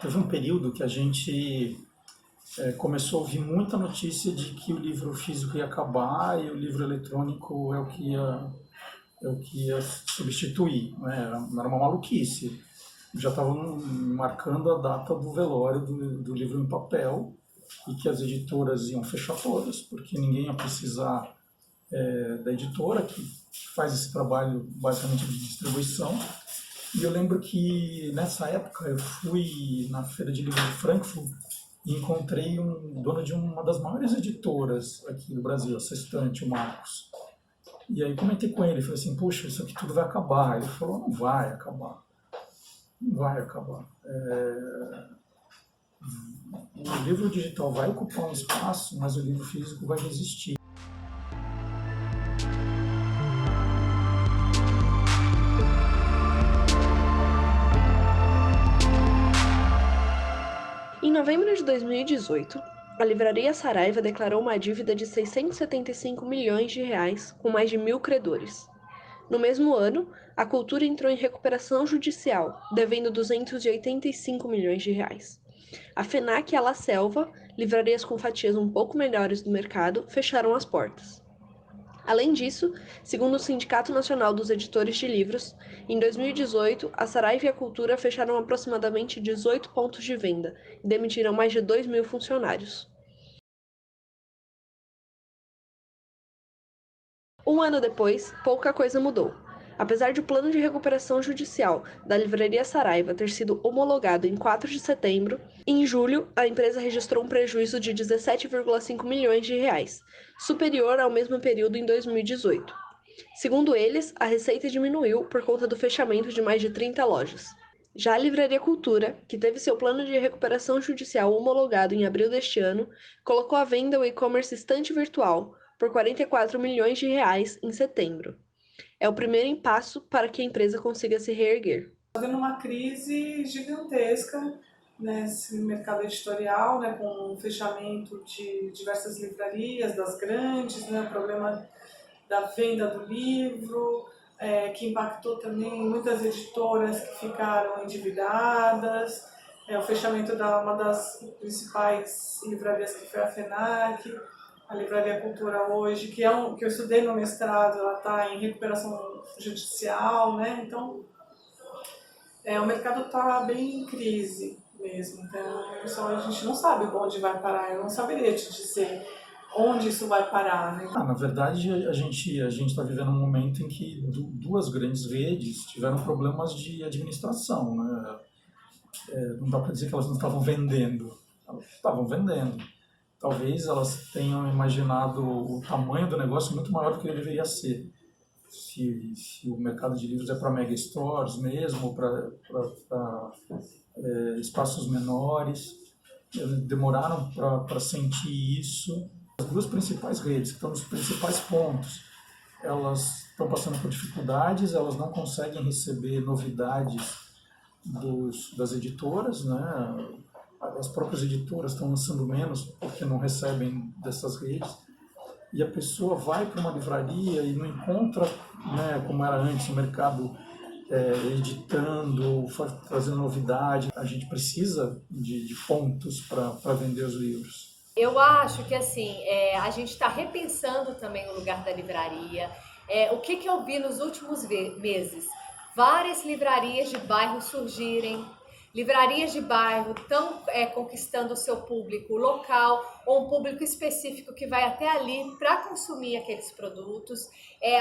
Teve um período que a gente começou a ouvir muita notícia de que o livro físico ia acabar e o livro eletrônico é o que ia substituir. Né? Era uma maluquice. Já estavam marcando a data do velório do livro em papel e que as editoras iam fechar todas, porque ninguém ia precisar da editora, que faz esse trabalho basicamente de distribuição. E eu lembro que nessa época eu fui na Feira de Livro de Frankfurt e encontrei um dono de uma das maiores editoras aqui do Brasil, a Sextante, o Marcos. E aí comentei com ele, falei assim, puxa, isso aqui tudo vai acabar. Ele falou, não vai acabar, não vai acabar. O livro digital vai ocupar um espaço, mas o livro físico vai resistir. Em novembro de 2018, a Livraria Saraiva declarou uma dívida de 675 milhões de reais com mais de 1.000 credores. No mesmo ano, a Cultura entrou em recuperação judicial, devendo 285 milhões de reais. A FENAC e a La Selva, livrarias com fatias um pouco melhores do mercado, fecharam as portas. Além disso, segundo o Sindicato Nacional dos Editores de Livros, em 2018, a Saraiva e a Cultura fecharam aproximadamente 18 pontos de venda e demitiram mais de 2.000 funcionários. Um ano depois, pouca coisa mudou. Apesar de o plano de recuperação judicial da Livraria Saraiva ter sido homologado em 4 de setembro, em julho a empresa registrou um prejuízo de 17,5 milhões de reais, superior ao mesmo período em 2018. Segundo eles, a receita diminuiu por conta do fechamento de mais de 30 lojas. Já a Livraria Cultura, que teve seu plano de recuperação judicial homologado em abril deste ano, colocou à venda o e-commerce Estante Virtual por 44 milhões de reais em setembro. É o primeiro passo para que a empresa consiga se reerguer. Está havendo uma crise gigantesca nesse mercado editorial, né, com o fechamento de diversas livrarias, das grandes, né, o problema da venda do livro, que impactou também muitas editoras que ficaram endividadas, o fechamento da uma das principais livrarias que foi a FENAC, a Livraria Cultura hoje, que eu estudei no mestrado, ela está em recuperação judicial, né? Então, o mercado está bem em crise mesmo, então a gente não sabe onde vai parar, eu não saberia te dizer onde isso vai parar, né? Na verdade, a gente está vivendo um momento em que duas grandes redes tiveram problemas de administração. Né? Não dá para dizer que elas não estavam vendendo, elas estavam vendendo. Talvez elas tenham imaginado o tamanho do negócio muito maior do que ele deveria ser. Se o mercado de livros é para mega stores mesmo, para espaços menores, eles demoraram para sentir isso. As duas principais redes, que estão nos principais pontos, elas estão passando por dificuldades, elas não conseguem receber novidades das editoras, né? As próprias editoras estão lançando menos porque não recebem dessas redes, e a pessoa vai para uma livraria e não encontra, né, como era antes, o mercado editando, trazendo novidade. A gente precisa de pontos para vender os livros. Eu acho que assim, a gente está repensando também o lugar da livraria. O que eu vi nos últimos meses? Várias livrarias de bairro surgirem. Livrarias de bairro estão conquistando o seu público local ou um público específico que vai até ali para consumir aqueles produtos.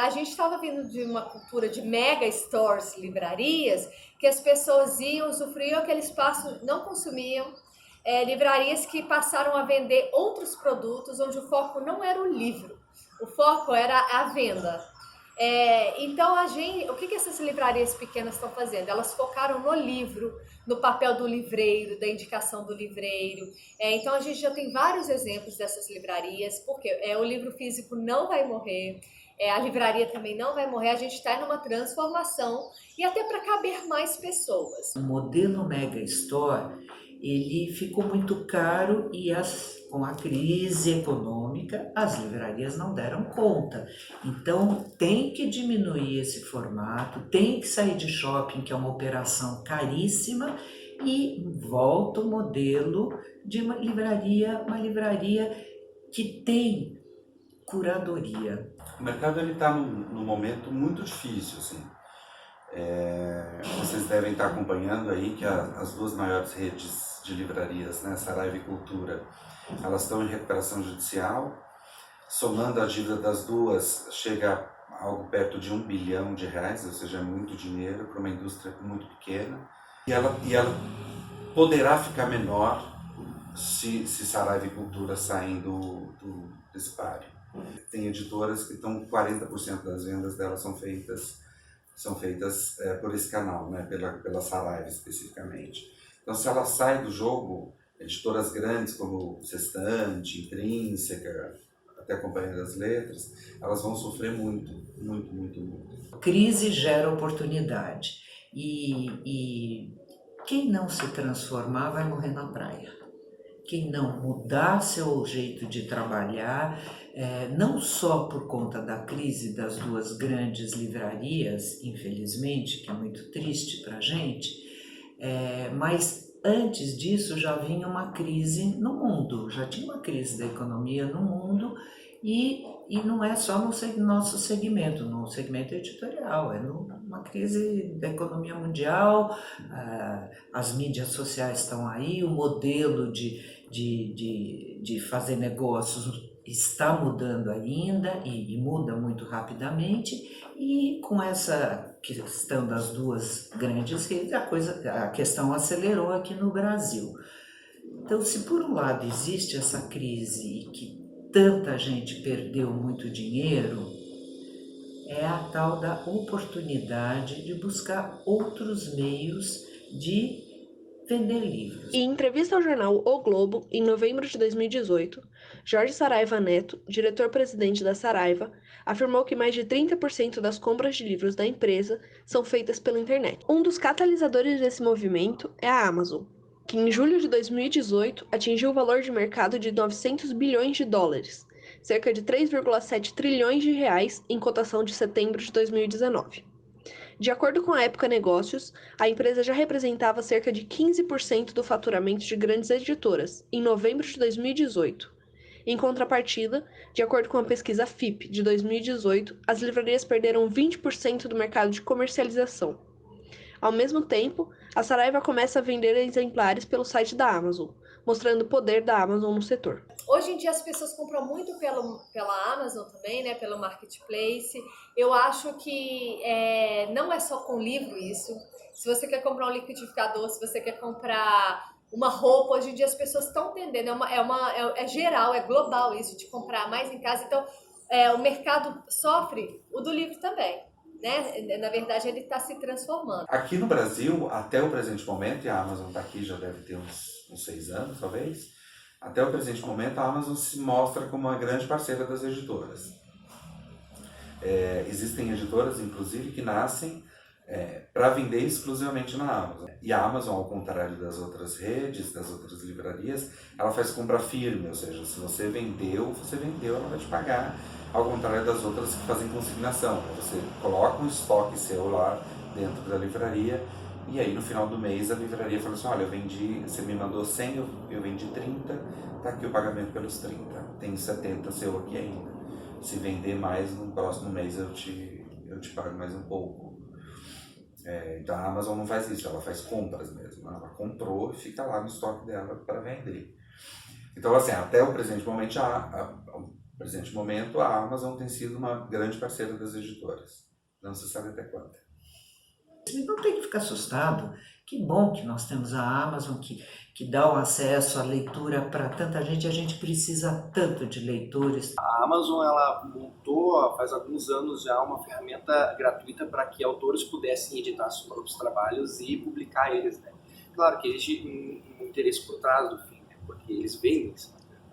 A gente estava vindo de uma cultura de mega stores, livrarias, que as pessoas iam, usufruíam aquele espaço, não consumiam. Livrarias que passaram a vender outros produtos, onde o foco não era o livro, o foco era a venda. Então, o que essas livrarias pequenas estão fazendo? Elas focaram no livro, no papel do livreiro, da indicação do livreiro. Então, a gente já tem vários exemplos dessas livrarias, porque o livro físico não vai morrer, a livraria também não vai morrer, a gente está numa transformação e até para caber mais pessoas. O modelo Mega Store, ele ficou muito caro e com a crise econômica, as livrarias não deram conta. Então, tem que diminuir esse formato, tem que sair de shopping, que é uma operação caríssima, e volta o modelo de uma livraria que tem curadoria. O mercado está num momento muito difícil, assim. Vocês devem estar acompanhando aí que as duas maiores redes de livrarias, né, Saraiva e Cultura, elas estão em recuperação judicial. Somando a dívida das duas, chega a algo perto de R$1 bilhão, ou seja, é muito dinheiro para uma indústria muito pequena. E ela poderá ficar menor se Saraiva e Cultura saem desse páreo. Tem editoras que estão 40% das vendas delas são feitas por esse canal, né, pela Saraiva especificamente. Então, se ela sai do jogo, editoras grandes como Sextante, Intrínseca, até a Companhia das Letras, elas vão sofrer muito, muito, muito, muito. Crise gera oportunidade e quem não se transformar vai morrer na praia. Quem não mudar seu jeito de trabalhar, não só por conta da crise das duas grandes livrarias, infelizmente, que é muito triste para a gente, mas antes disso já vinha uma crise no mundo, já tinha uma crise da economia no mundo e não é só no nosso segmento, no segmento editorial, é uma crise da economia mundial, as mídias sociais estão aí, o modelo de fazer negócios está mudando ainda e muda muito rapidamente, e com essa questão das duas grandes redes, a questão acelerou aqui no Brasil. Então, se por um lado existe essa crise e que tanta gente perdeu muito dinheiro, é a tal da oportunidade de buscar outros meios de vender livros. Em entrevista ao jornal O Globo, em novembro de 2018, Jorge Saraiva Neto, diretor-presidente da Saraiva, afirmou que mais de 30% das compras de livros da empresa são feitas pela internet. Um dos catalisadores desse movimento é a Amazon, que em julho de 2018 atingiu o valor de mercado de 900 bilhões de dólares, cerca de 3,7 trilhões de reais em cotação de setembro de 2019. De acordo com a Época Negócios, a empresa já representava cerca de 15% do faturamento de grandes editoras, em novembro de 2018. Em contrapartida, de acordo com a pesquisa FIPE de 2018, as livrarias perderam 20% do mercado de comercialização. Ao mesmo tempo, a Saraiva começa a vender exemplares pelo site da Amazon, mostrando o poder da Amazon no setor. Hoje em dia as pessoas compram muito pela Amazon também, né, pelo Marketplace. Eu acho que não é só com livro isso. Se você quer comprar um liquidificador, se você quer comprar uma roupa, hoje em dia as pessoas estão entendendo. É geral, é global isso, de comprar mais em casa. Então, o mercado sofre, o do livro também, né? Na verdade, ele está se transformando. Aqui no Brasil, até o presente momento, e a Amazon está aqui já deve ter uns 6 anos, talvez, até o presente momento a Amazon se mostra como uma grande parceira das editoras. Existem editoras, inclusive, que nascem para vender exclusivamente na Amazon. E a Amazon, ao contrário das outras redes, das outras livrarias, ela faz compra firme, ou seja, se você vendeu, ela vai te pagar, ao contrário das outras que fazem consignação. Você coloca um estoque seu lá dentro da livraria, e aí no final do mês a livraria fala assim, olha, você me mandou 100, eu vendi 30, tá aqui o pagamento pelos 30, tem 70 seu aqui ainda. Se vender mais, no próximo mês eu te pago mais um pouco. Então a Amazon não faz isso, ela faz compras mesmo. Ela comprou e fica lá no estoque dela para vender. Então, assim, até o presente momento, a Amazon tem sido uma grande parceira das editoras. Não se sabe até quando. Não tem que ficar assustado. Que bom que nós temos a Amazon que dá o acesso à leitura para tanta gente. A gente precisa tanto de leitores. A Amazon ela montou faz alguns anos já uma ferramenta gratuita para que autores pudessem editar seus próprios trabalhos e publicar eles, né? Claro que existe um interesse por trás do fim, né? Porque eles vendem.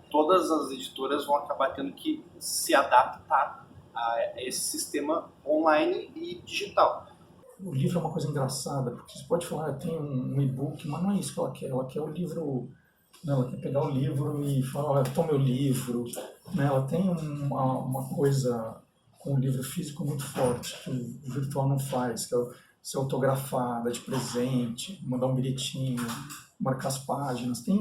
Todas as editoras vão acabar tendo que se adaptar a esse sistema online e digital. O livro é uma coisa engraçada, porque você pode falar, tem um e-book, mas não é isso que ela quer. Ela quer o livro, né? Ela quer pegar o livro e falar, olha, toma meu livro. Né? Ela tem uma coisa com o livro físico muito forte, que o virtual não faz, que é ser autografada de presente, mandar um bilhetinho, marcar as páginas. Tem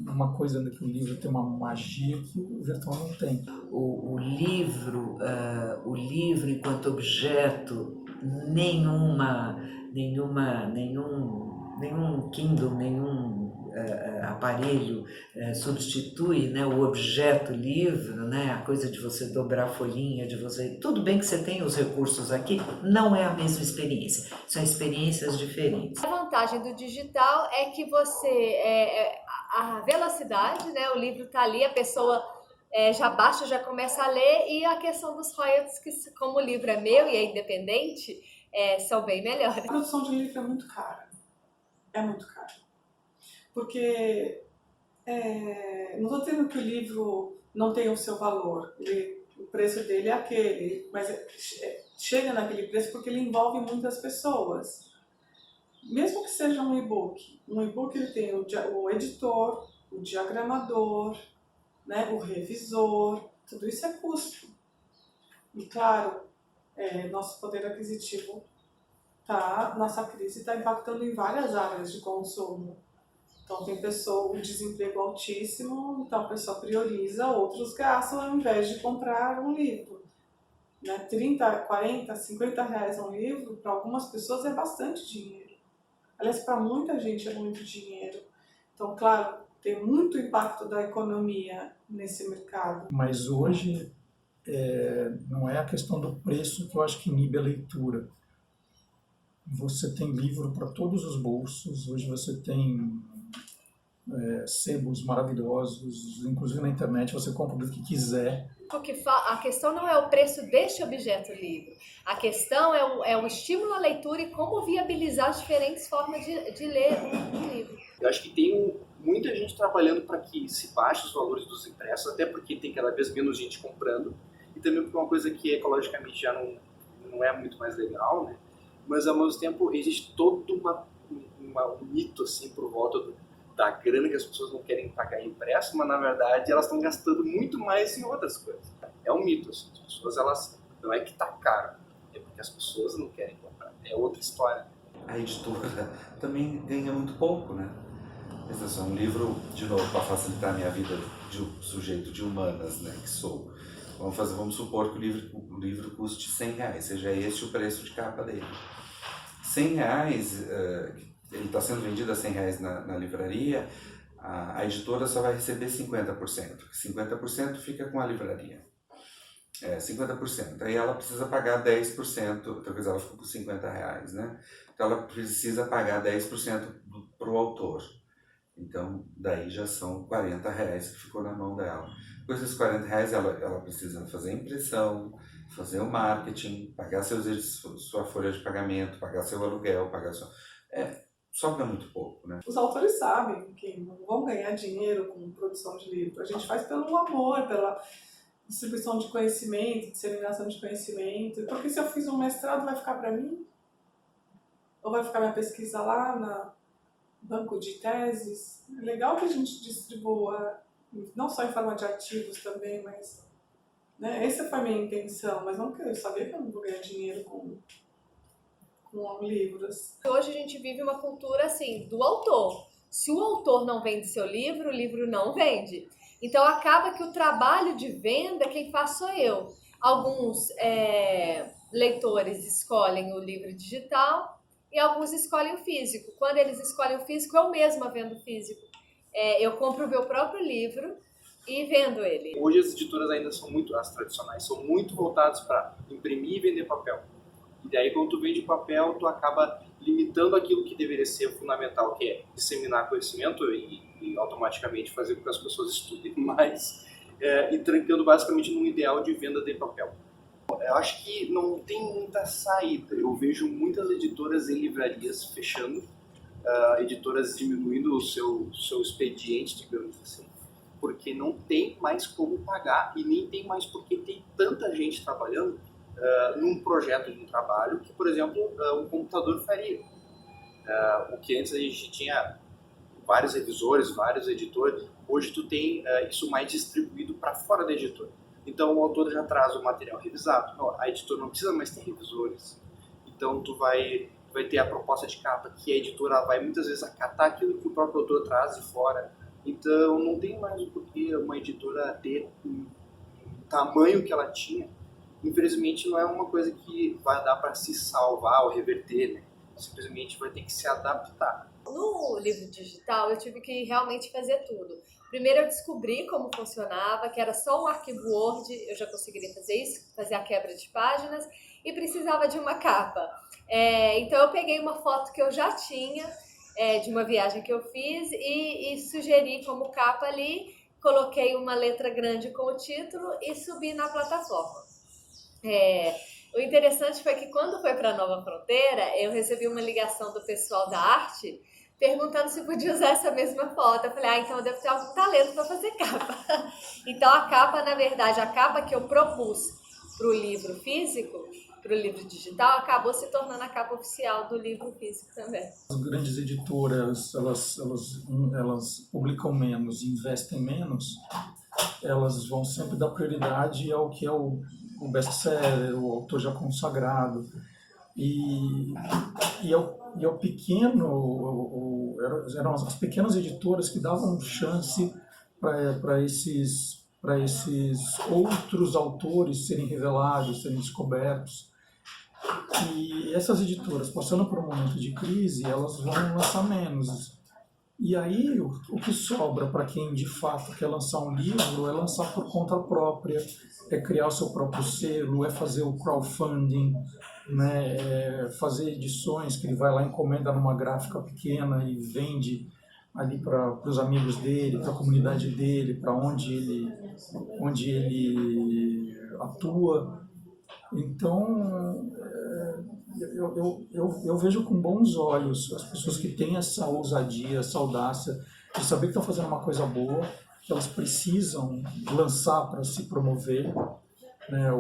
uma coisa que o livro tem uma magia que o virtual não tem. O livro enquanto objeto, nenhum Kindle, nenhum aparelho substitui, né, o objeto livro, né, a coisa de você dobrar a folhinha, de você... Tudo bem que você tem os recursos aqui, não é a mesma experiência, são experiências diferentes. A vantagem do digital é que a velocidade, né, o livro está ali, a pessoa já baixa, já começa a ler, e a questão dos royalties, que como o livro é meu e é independente, são bem melhores. A produção de livro é muito cara. É muito caro. Porque não estou dizendo que o livro não tem o seu valor. O preço dele é aquele, mas chega naquele preço porque ele envolve muitas pessoas. Mesmo que seja um e-book. Um e-book ele tem o editor, o diagramador, né, o revisor, tudo isso é custo. E claro, nosso poder aquisitivo nossa crise está impactando em várias áreas de consumo. Então tem o desemprego altíssimo, então a pessoa prioriza outros gastos ao invés de comprar um livro. Né? 30, 40, 50 reais um livro, para algumas pessoas é bastante dinheiro. Aliás, para muita gente é muito dinheiro. Então, claro, tem muito impacto da economia nesse mercado. Mas hoje não é a questão do preço que eu acho que inibe a leitura. Você tem livro para todos os bolsos, hoje você tem sebos maravilhosos, inclusive na internet você compra o que quiser. Porque a questão não é o preço deste objeto livre, a questão é o estímulo à leitura e como viabilizar as diferentes formas de ler um livro. Eu acho que tem muita gente trabalhando para que se baixe os valores dos impressos, até porque tem cada vez menos gente comprando, e também porque é uma coisa que ecologicamente já não é muito mais legal, né? Mas ao mesmo tempo existe todo um mito assim por volta da grana que as pessoas não querem pagar em impresso, mas na verdade elas estão gastando muito mais em outras coisas. É um mito, assim. As pessoas, não é que tá caro, é porque as pessoas não querem comprar, é outra história. A editora também ganha muito pouco, né? Esse é um livro, de novo, para facilitar a minha vida de um sujeito de humanas, né, que sou. Vamos supor que o livro custe R$100, seja esse o preço de capa dele. R$100, ele está sendo vendido a R$100 na livraria, a editora só vai receber 50%. 50% fica com a livraria. 50%. Aí ela precisa pagar 10%, talvez ela ficou com R$50, né? Então ela precisa pagar 10% para o autor. Então daí já são R$40 que ficou na mão dela. Depois desses R$40 ela precisa fazer a impressão, fazer o marketing, pagar sua folha de pagamento, pagar seu aluguel, sobra muito pouco, né? Os autores sabem que não vão ganhar dinheiro com produção de livro. A gente faz pelo amor, pela distribuição de conhecimento, disseminação de conhecimento. Porque se eu fiz um mestrado, vai ficar para mim? Ou vai ficar minha pesquisa lá no banco de teses? É legal que a gente distribua, não só em forma de artigos também, mas... Né, essa foi a minha intenção, mas não quero saber que eu não vou ganhar dinheiro com livros. Hoje a gente vive uma cultura assim, do autor. Se o autor não vende seu livro, o livro não vende. Então acaba que o trabalho de venda, quem faz sou eu. Alguns leitores escolhem o livro digital e alguns escolhem o físico. Quando eles escolhem o físico, eu mesma vendo o físico. Eu compro o meu próprio livro e vendo ele. Hoje as editoras ainda as tradicionais, são muito voltadas para imprimir e vender papel. E daí quando tu vende papel, tu acaba limitando aquilo que deveria ser fundamental, que é disseminar conhecimento e automaticamente fazer com que as pessoas estudem mais, e trancando basicamente num ideal de venda de papel. Eu acho que não tem muita saída. Eu vejo muitas editoras em livrarias fechando, editoras diminuindo o seu expediente, digamos assim, porque não tem mais como pagar e nem tem mais porque tem tanta gente trabalhando num projeto de um trabalho que, por exemplo, um computador faria. O que antes a gente tinha vários revisores, vários editores, hoje tu tem isso mais distribuído para fora da editora. Então o autor já traz o material revisado. Não, a editora não precisa mais ter revisores. Então tu vai vai ter a proposta de capa que a editora vai muitas vezes acatar aquilo que o próprio autor traz de fora. Então não tem mais o porquê uma editora ter o tamanho que ela tinha. Infelizmente não é uma coisa que vai dar para se salvar ou reverter, né? Simplesmente vai ter que se adaptar. No livro digital, eu tive que realmente fazer tudo. Primeiro eu descobri como funcionava, que era só um arquivo Word, eu já conseguiria fazer isso, fazer a quebra de páginas, e precisava de uma capa. Então eu peguei uma foto que eu já tinha, de uma viagem que eu fiz, e sugeri como capa ali, coloquei uma letra grande com o título e subi na plataforma. O interessante foi que quando foi para Nova Fronteira, eu recebi uma ligação do pessoal da arte perguntando se podia usar essa mesma foto. Eu falei, então eu devo ter algum talento para fazer capa. Então a capa, na verdade, a capa que eu propus para o livro físico, para o livro digital, acabou se tornando a capa oficial do livro físico também. As grandes editoras, elas publicam menos, investem menos, elas vão sempre dar prioridade ao que é o best-seller, o autor já consagrado. E é o pequeno, eram as pequenas editoras que davam chance para esses outros autores serem revelados, serem descobertos. E essas editoras, passando por um momento de crise, elas vão lançar menos. E aí o que sobra para quem de fato quer lançar um livro é lançar por conta própria, é criar o seu próprio selo, é fazer o crowdfunding, né, é fazer edições que ele vai lá, encomenda numa gráfica pequena e vende ali para os amigos dele, para a comunidade dele, para onde ele atua. Então, eu vejo com bons olhos as pessoas que têm essa ousadia, essa audácia de saber que estão fazendo uma coisa boa, que elas precisam lançar para se promover, né?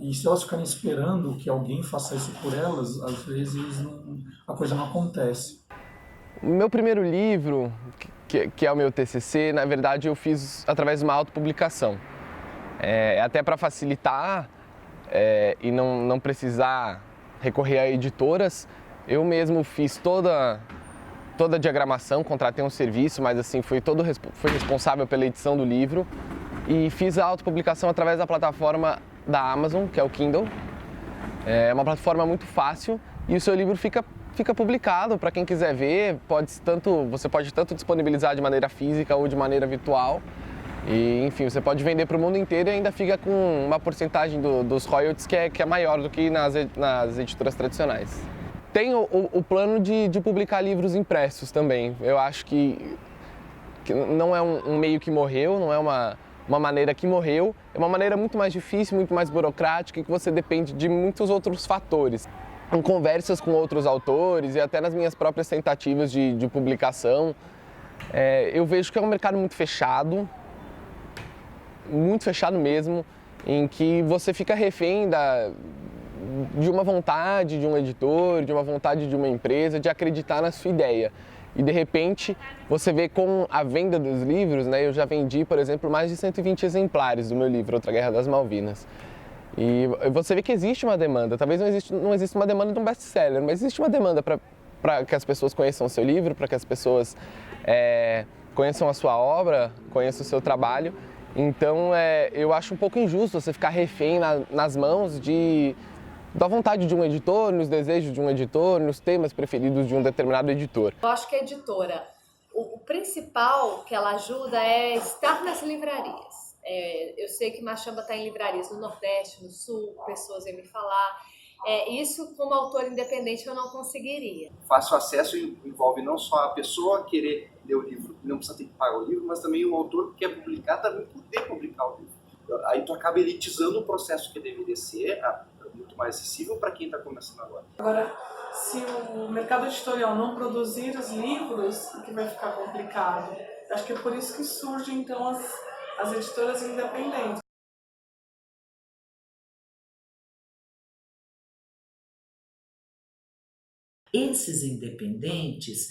E se elas ficarem esperando que alguém faça isso por elas, às vezes a coisa não acontece. O meu primeiro livro, que é o meu TCC, na verdade eu fiz através de uma autopublicação. Até para facilitar e não precisar recorrer a editoras, eu mesmo fiz toda a diagramação, contratei um serviço, mas assim, fui responsável pela edição do livro e fiz a autopublicação através da plataforma da Amazon, que é o Kindle. É uma plataforma muito fácil e o seu livro fica publicado para quem quiser ver. Você pode tanto disponibilizar de maneira física ou de maneira virtual. E, enfim, você pode vender para o mundo inteiro e ainda fica com uma porcentagem dos royalties que é maior do que nas editoras tradicionais. Tenho o plano de publicar livros impressos também. Eu acho que não é um meio que morreu, não é uma maneira que morreu. É uma maneira muito mais difícil, muito mais burocrática e que você depende de muitos outros fatores. Em conversas com outros autores e até nas minhas próprias tentativas de publicação, eu vejo que é um mercado muito fechado mesmo, em que você fica refém de uma vontade de um editor, de uma vontade de uma empresa, de acreditar na sua ideia. E de repente, você vê com a venda dos livros, né, eu já vendi, por exemplo, mais de 120 exemplares do meu livro, Outra Guerra das Malvinas. E você vê que existe uma demanda, talvez não exista uma demanda de um best-seller, mas existe uma demanda para que as pessoas conheçam o seu livro, para que as pessoas conheçam a sua obra, conheçam o seu trabalho. Então, eu acho um pouco injusto você ficar refém nas mãos da vontade de um editor, nos desejos de um editor, nos temas preferidos de um determinado editor. Eu acho que a editora, o principal que ela ajuda é estar nas livrarias. Eu sei que Machamba está em livrarias no Nordeste, no Sul, pessoas vêm me falar. Isso, como autor independente, eu não conseguiria. Fácil acesso envolve não só a pessoa querer ler o livro, não precisa ter que pagar o livro, mas também o autor que quer publicar também poder publicar o livro. Aí tu acaba elitizando o processo que deveria ser muito mais acessível para quem está começando agora. Agora, se o mercado editorial não produzir os livros, o que vai ficar complicado? Acho que é por isso que surgem, então, as editoras independentes. Esses independentes,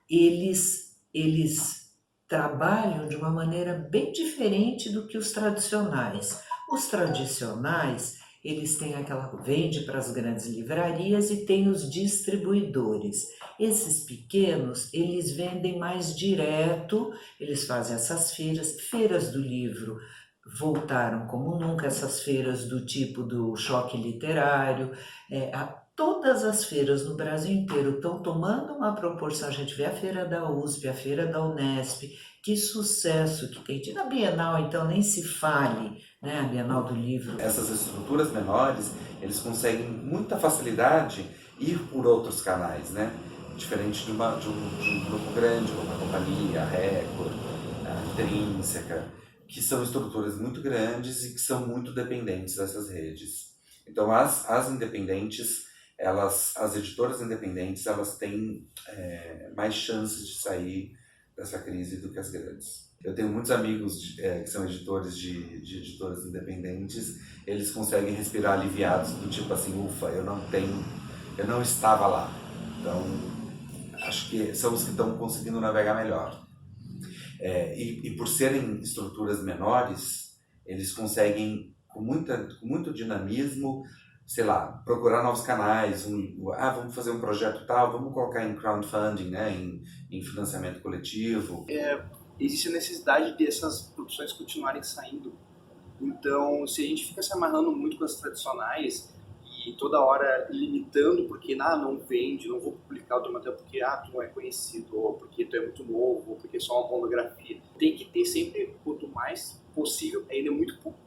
eles trabalham de uma maneira bem diferente do que os tradicionais. Os tradicionais, eles têm vende para as grandes livrarias e tem os distribuidores. Esses pequenos, eles vendem mais direto, eles fazem essas feiras do livro. Voltaram como nunca essas feiras do tipo do choque literário. Todas as feiras no Brasil inteiro estão tomando uma proporção. A gente vê a feira da USP, a feira da Unesp, que sucesso que tem. Na Bienal, então, nem se fale, né? A Bienal do Livro. Essas estruturas menores, eles conseguem com muita facilidade ir por outros canais, né? Diferente de um grupo grande, como a Companhia, a Record, a Intrínseca, que são estruturas muito grandes e que são muito dependentes dessas redes. Então, as independentes, as editoras independentes, elas têm mais chances de sair dessa crise do que as grandes. Eu tenho muitos amigos que são editores de editoras independentes, eles conseguem respirar aliviados, do tipo assim, ufa, eu não estava lá. Então, acho que são os que estão conseguindo navegar melhor. E por serem estruturas menores, eles conseguem, com muito dinamismo, sei lá, procurar novos canais, vamos fazer um projeto tal, vamos colocar em crowdfunding, né, em financiamento coletivo. Existe a necessidade dessas produções continuarem saindo. Então, se a gente fica se amarrando muito com as tradicionais e toda hora limitando porque não vende, não vou publicar o teu material porque tu não é conhecido, ou porque tu é muito novo, ou porque é só uma monografia. Tem que ter sempre, quanto mais possível, ainda é muito pouco,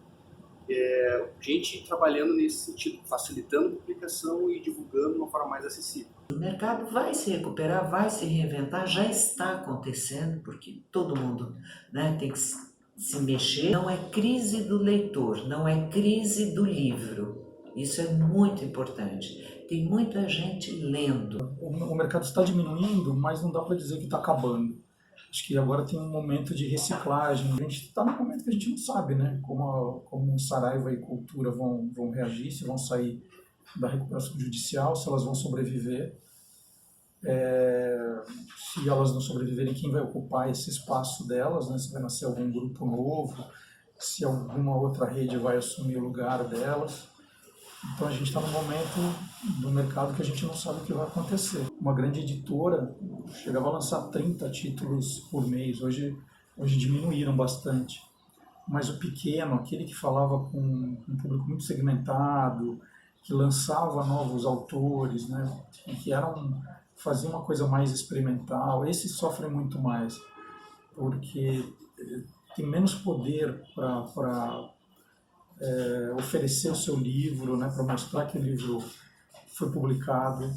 gente trabalhando nesse sentido, facilitando a publicação e divulgando de uma forma mais acessível. O mercado vai se recuperar, vai se reinventar, já está acontecendo, porque todo mundo, né, tem que se mexer. Não é crise do leitor, não é crise do livro. Isso é muito importante. Tem muita gente lendo. O mercado está diminuindo, mas não dá para dizer que está acabando. Acho que agora tem um momento de reciclagem. A gente está num momento que a gente não sabe, né? Como Saraiva e Cultura vão reagir, se vão sair da recuperação judicial, se elas vão sobreviver. Se elas não sobreviverem, quem vai ocupar esse espaço delas, né? Se vai nascer algum grupo novo, se alguma outra rede vai assumir o lugar delas. Então a gente está num momento do mercado que a gente não sabe o que vai acontecer. Uma grande editora chegava a lançar 30 títulos por mês, hoje diminuíram bastante. Mas o pequeno, aquele que falava com um público muito segmentado, que lançava novos autores, né, e que fazia uma coisa mais experimental, esses sofrem muito mais, porque tem menos poder para oferecer o seu livro, né, para mostrar que o livro foi publicado.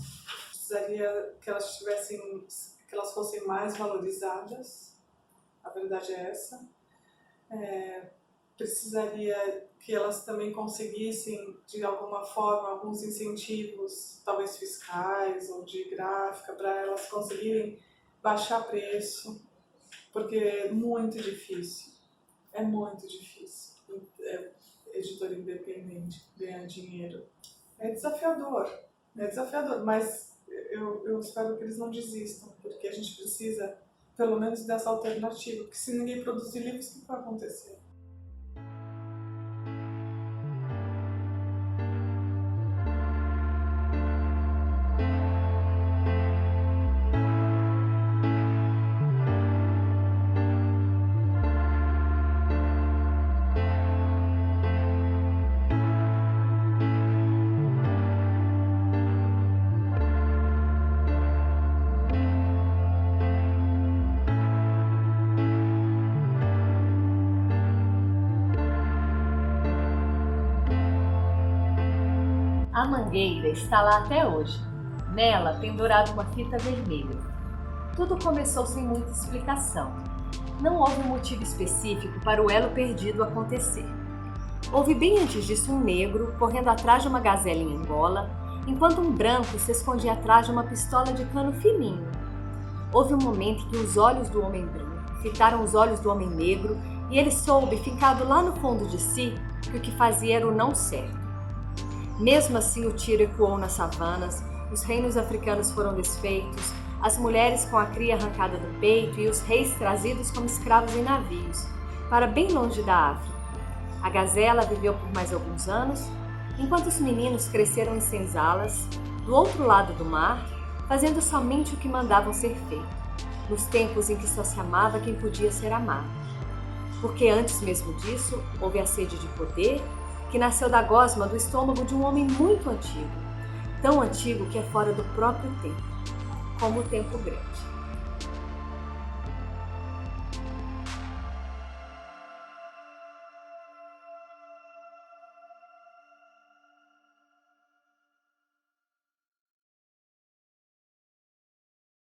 Precisaria que elas fossem mais valorizadas, a verdade é essa. Precisaria que elas também conseguissem, de alguma forma, alguns incentivos, talvez fiscais ou de gráfica, para elas conseguirem baixar preço, porque é muito difícil. Editora independente ganhar dinheiro. É desafiador, mas eu espero que eles não desistam, porque a gente precisa, pelo menos, dessa alternativa, porque se ninguém produzir livros, o que vai acontecer? A mangueira está lá até hoje. Nela, pendurada uma fita vermelha. Tudo começou sem muita explicação. Não houve um motivo específico para o elo perdido acontecer. Houve bem antes disso um negro correndo atrás de uma gazela em Angola, enquanto um branco se escondia atrás de uma pistola de cano fininho. Houve um momento em que os olhos do homem branco fitaram os olhos do homem negro e ele soube, ficado lá no fundo de si, que o que fazia era o não certo. Mesmo assim, o tiro ecoou nas savanas, os reinos africanos foram desfeitos, as mulheres com a cria arrancada do peito e os reis trazidos como escravos em navios, para bem longe da África. A gazela viveu por mais alguns anos, enquanto os meninos cresceram em senzalas, do outro lado do mar, fazendo somente o que mandavam ser feito, nos tempos em que só se amava quem podia ser amado. Porque antes mesmo disso, houve a sede de poder, que nasceu da gosma do estômago de um homem muito antigo, tão antigo que é fora do próprio tempo, como o tempo grande.